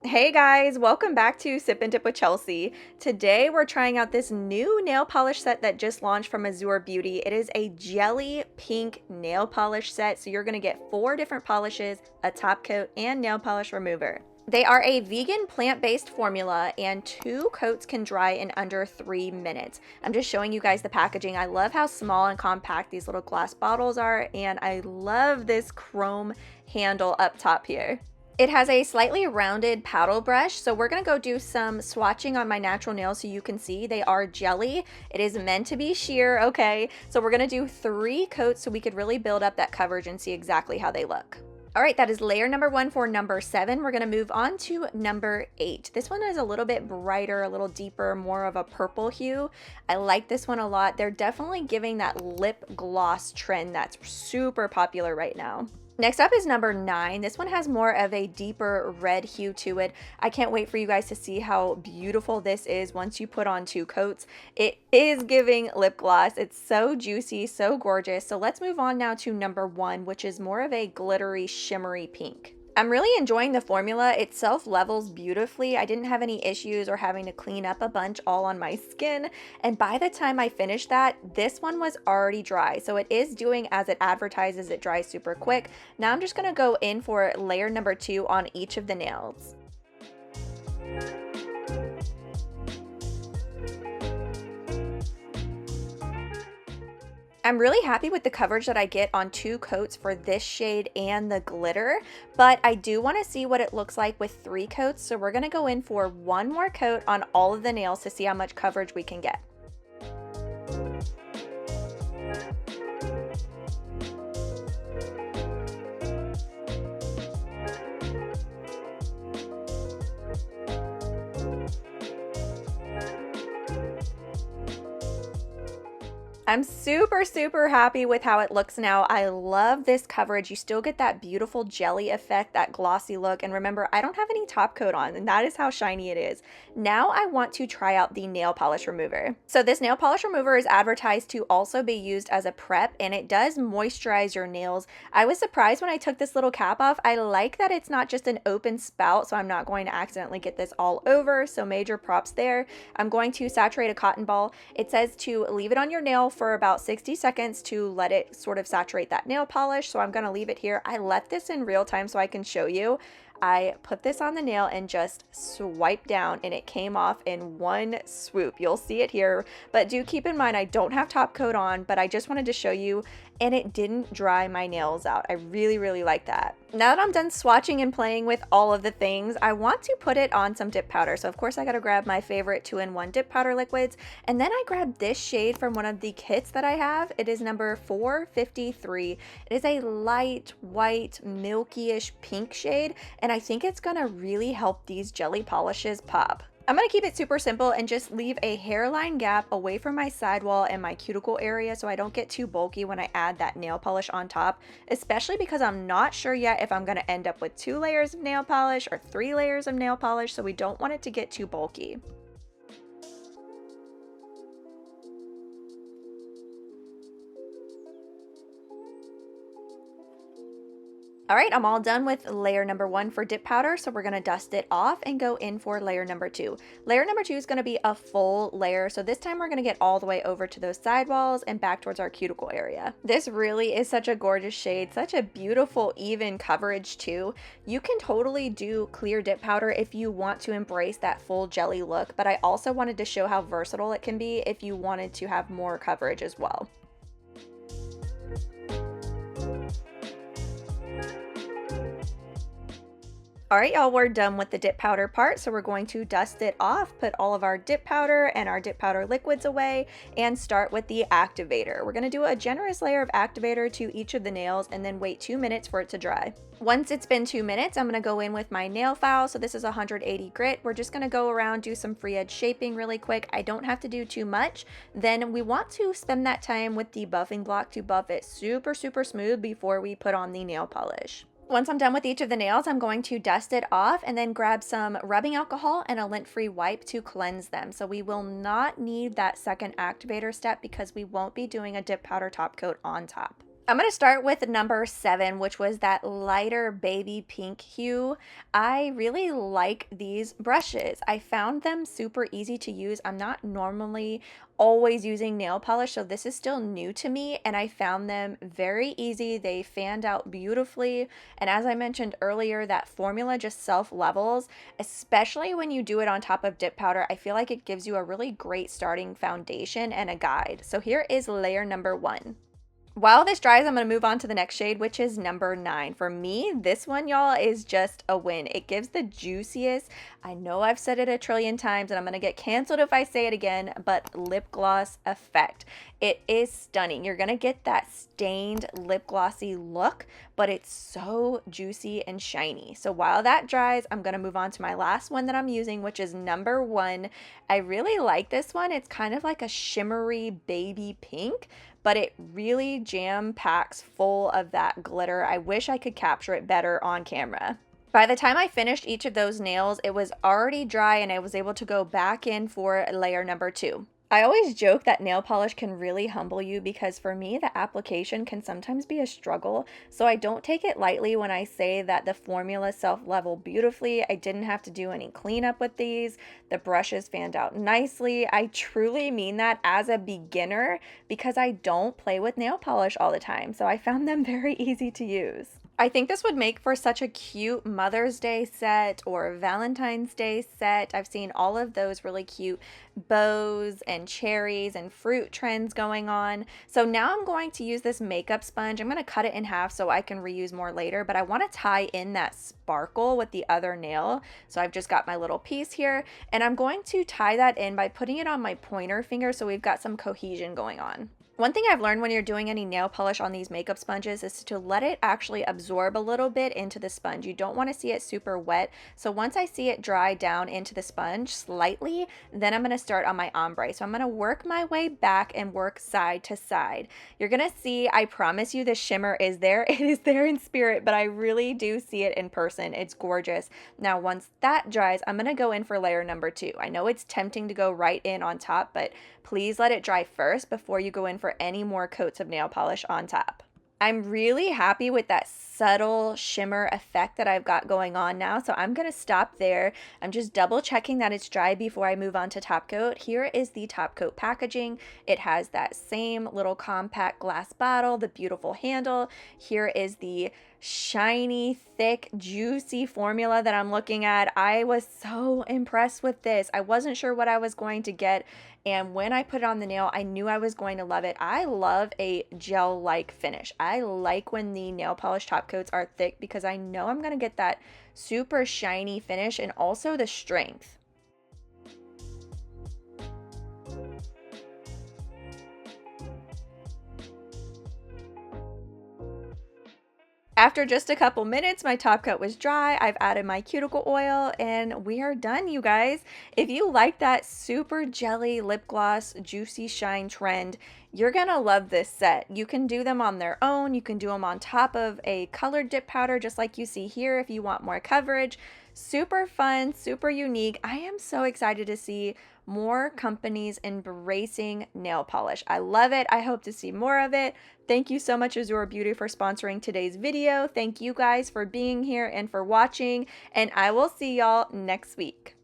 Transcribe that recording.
Hey guys, welcome back to Sip and Dip with Chelsea. Today we're trying out this new nail polish set that just launched from azurebeauty. It is a jelly pink nail polish set, so you're going to get 4 different polishes, a top coat, and nail polish remover. They are a vegan plant-based formula and 2 coats can dry in under 3 minutes. I'm just showing you guys the packaging. I love how small and compact these little glass bottles are, and I love this chrome handle up top here. It has a slightly rounded paddle brush, so we're gonna go do some swatching on my natural nails so you can see they are jelly. It is meant to be sheer, okay? So we're gonna do 3 coats so we could really build up that coverage and see exactly how they look. All right, that is layer number 1 for number 7. We're gonna move on to number 8. This one is a little bit brighter, a little deeper, more of a purple hue. I like this one a lot. They're definitely giving that lip gloss trend that's super popular right now. Next up is number 9. This one has more of a deeper red hue to it. I can't wait for you guys to see how beautiful this is once you put on 2 coats. It is giving lip gloss. It's so juicy, so gorgeous. So let's move on now to number 1, which is more of a glittery, shimmery pink. I'm really enjoying the formula. It self-levels beautifully. I didn't have any issues or having to clean up a bunch all on my skin. And by the time I finished that, this one was already dry. So it is doing as it advertises, it dries super quick. Now I'm just gonna go in for layer number 2 on each of the nails. I'm really happy with the coverage that I get on 2 coats for this shade and the glitter, but I do want to see what it looks like with 3 coats, so we're going to go in for 1 more coat on all of the nails to see how much coverage we can get. I'm super happy with how it looks now. I love this coverage. You still get that beautiful jelly effect, that glossy look. And remember, I don't have any top coat on, and that is how shiny it is. Now I want to try out the nail polish remover. So this nail polish remover is advertised to also be used as a prep, and it does moisturize your nails. I was surprised when I took this little cap off. I like that it's not just an open spout, so I'm not going to accidentally get this all over. So major props there. I'm going to saturate a cotton ball. It says to leave it on your nail for about 60 seconds to let it sort of saturate that nail polish. So I'm going to leave it here. I left this in real time so I can show you. I put this on the nail and just swipe down and it came off in one swoop. You'll see it here, but do keep in mind I don't have top coat on, but I just wanted to show you, and it didn't dry my nails out. I really like that. Now that I'm done swatching and playing with all of the things, I want to put it on some dip powder. So of course I gotta grab my favorite 2-in-1 dip powder liquids, and then I grabbed this shade from one of the kits that I have. It is number 453. It is a light white milky-ish pink shade, and I think it's gonna really help these jelly polishes pop. I'm going to keep it super simple and just leave a hairline gap away from my sidewall and my cuticle area so I don't get too bulky when I add that nail polish on top, especially because I'm not sure yet if I'm going to end up with 2 layers of nail polish or 3 layers of nail polish, so we don't want it to get too bulky. All right, I'm all done with layer number 1 for dip powder, so we're gonna dust it off and go in for layer number 2. Layer number 2 is gonna be a full layer, so this time we're gonna get all the way over to those sidewalls and back towards our cuticle area. This really is such a gorgeous shade, such a beautiful even coverage too. You can totally do clear dip powder if you want to embrace that full jelly look, but I also wanted to show how versatile it can be if you wanted to have more coverage as well. All right, y'all, we're done with the dip powder part, so we're going to dust it off, put all of our dip powder and our dip powder liquids away, and start with the activator. We're gonna do a generous layer of activator to each of the nails and then wait 2 minutes for it to dry. Once it's been 2 minutes, I'm gonna go in with my nail file. So this is 180 grit. We're just gonna go around, do some free edge shaping really quick. I don't have to do too much. Then we want to spend that time with the buffing block to buff it super smooth before we put on the nail polish. Once I'm done with each of the nails, I'm going to dust it off and then grab some rubbing alcohol and a lint-free wipe to cleanse them. So we will not need that second activator step because we won't be doing a dip powder top coat on top. I'm going to start with number 7, which was that lighter baby pink hue. I really like these brushes. I found them super easy to use. I'm not normally always using nail polish, so this is still new to me, and I found them very easy. They fanned out beautifully, and as I mentioned earlier, that formula just self-levels, especially when you do it on top of dip powder. I feel like it gives you a really great starting foundation and a guide. So here is layer number 1. While this dries, I'm going to move on to the next shade, which is number 9. For me, this one, y'all, is just a win. It gives the juiciest, I know I've said it a trillion times, and I'm going to get canceled if I say it again, but lip gloss effect. It is stunning. You're going to get that stained lip glossy look, but it's so juicy and shiny. So while that dries, I'm going to move on to my last one that I'm using, which is number 1. I really like this one. It's kind of like a shimmery baby pink, but it really jam packs full of that glitter. I wish I could capture it better on camera. By the time I finished each of those nails, it was already dry and I was able to go back in for layer number 2. I always joke that nail polish can really humble you because for me, the application can sometimes be a struggle. So I don't take it lightly when I say that the formula self-level beautifully. I didn't have to do any cleanup with these. The brushes fanned out nicely. I truly mean that as a beginner because I don't play with nail polish all the time. So I found them very easy to use. I think this would make for such a cute Mother's Day set or Valentine's Day set. I've seen all of those really cute bows and cherries and fruit trends going on. So now I'm going to use this makeup sponge. I'm going to cut it in half so I can reuse more later, but I want to tie in that sparkle with the other nail. So I've just got my little piece here and I'm going to tie that in by putting it on my pointer finger so we've got some cohesion going on. One thing I've learned when you're doing any nail polish on these makeup sponges is to let it actually absorb a little bit into the sponge. You don't want to see it super wet. So once I see it dry down into the sponge slightly, then I'm going to start on my ombre. So I'm going to work my way back and work side to side. You're going to see, I promise you, the shimmer is there. It is there in spirit, but I really do see it in person. It's gorgeous. Now, once that dries, I'm going to go in for layer number 2. I know it's tempting to go right in on top, but please let it dry first before you go in for any more coats of nail polish on top. I'm really happy with that subtle shimmer effect that I've got going on now, so I'm going to stop there. I'm just double checking that it's dry before I move on to top coat. Here is the top coat packaging. It has that same little compact glass bottle, the beautiful handle. Here is the shiny, thick, juicy formula that I'm looking at. I was so impressed with this. I wasn't sure what I was going to get, and when I put it on the nail, I knew I was going to love it. I love a gel-like finish. I like when the nail polish top coats are thick because I know I'm going to get that super shiny finish and also the strength. After just a couple minutes, my top coat was dry. I've added my cuticle oil and we are done, you guys. If you like that super jelly lip gloss juicy shine trend, you're gonna love this set. You can do them on their own. You can do them on top of a colored dip powder, just like you see here if you want more coverage. Super fun, super unique. I am so excited to see more companies embracing nail polish. I love it. I hope to see more of it. Thank you so much, azurebeauty, for sponsoring today's video. Thank you guys for being here and for watching, and I will see y'all next week.